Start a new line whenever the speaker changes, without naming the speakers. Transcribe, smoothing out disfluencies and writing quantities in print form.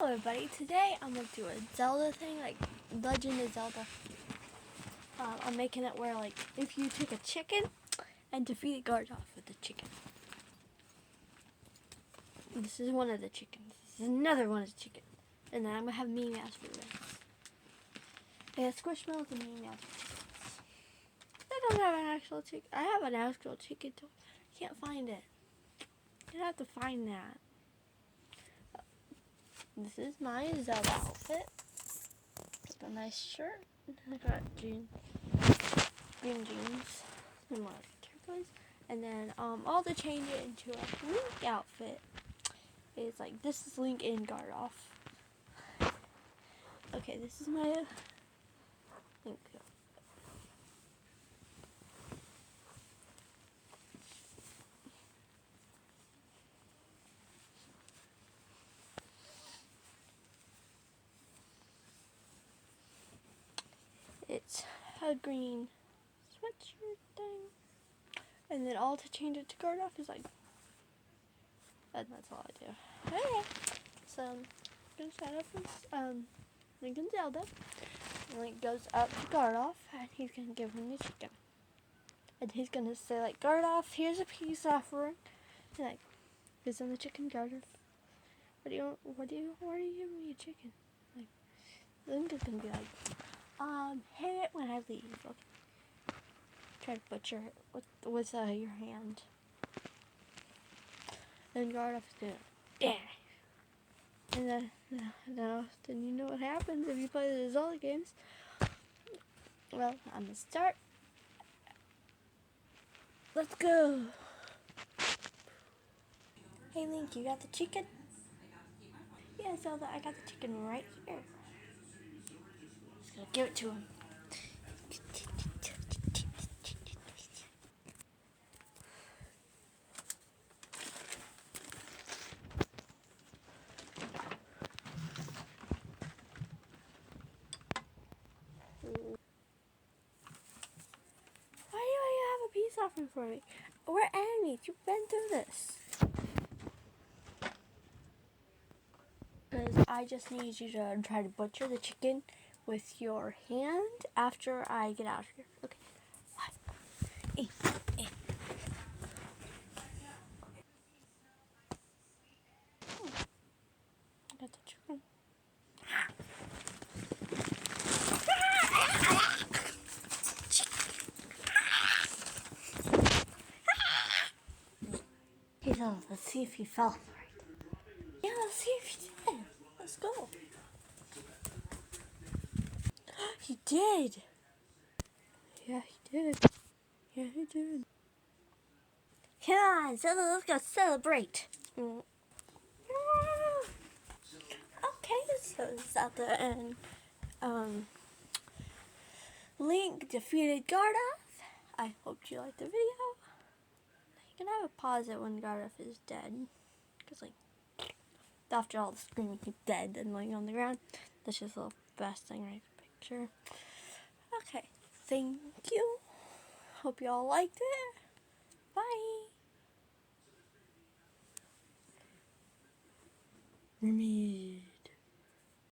Hello everybody, today I'm going to do a Zelda thing, like Legend of Zelda. I'm making it where like if you take a chicken and defeat a gardof with the chicken. This is one of the chickens. This is another one of the chickens. And then I'm going to have Meow Meows for the rest. I have Squishmallows and Meow Meows for chickens. I don't have an actual chicken. I have an actual chicken too. I can't find it. You have to find that. This is my Zelda outfit. Got a nice shirt. I got green jeans and more turquoise. And then all to change it into a Link outfit is like this is Link in gardof. Okay, this is my Link outfit. It's a green sweatshirt thing. And then all to change it to gardof is like, and that's all I do. Okay, so I'm gonna sign up for Link and Zelda. And Link goes up to gardof and he's gonna give him the chicken. And he's gonna say like, gardof, here's a peace offering. And like, gives him the chicken, gardof. What are you giving me a chicken? Like, Link is gonna be like, hit it when I leave. Okay. Try to butcher it with your hand. Then gardof is gonna, yeah. And then you know what happens if you play the Zelda games. Well, I'm gonna start. Let's go. Hey Link, you got the chicken? Yeah, Zelda, I got the chicken right here. Just gonna give it to him. Why do you have a peace offering for me? We're enemies. You've been through this. Because I just need you to try to butcher the chicken with your hand after I get out of here. Okay. I got the chicken. Hey, so let's see if he fell for it. Yeah, let's see if he did. Let's go. He did. Yeah, he did. Yeah, he did. Come on, Zelda, let's go celebrate. Okay, so Zelda and Link defeated gardof. I hope you liked the video. You can have a pause it when gardof is dead. Because, like, after all the screaming, he's dead and laying on the ground. That's just the best thing I can picture. Okay, thank you. Hope you all liked it. Bye. Me.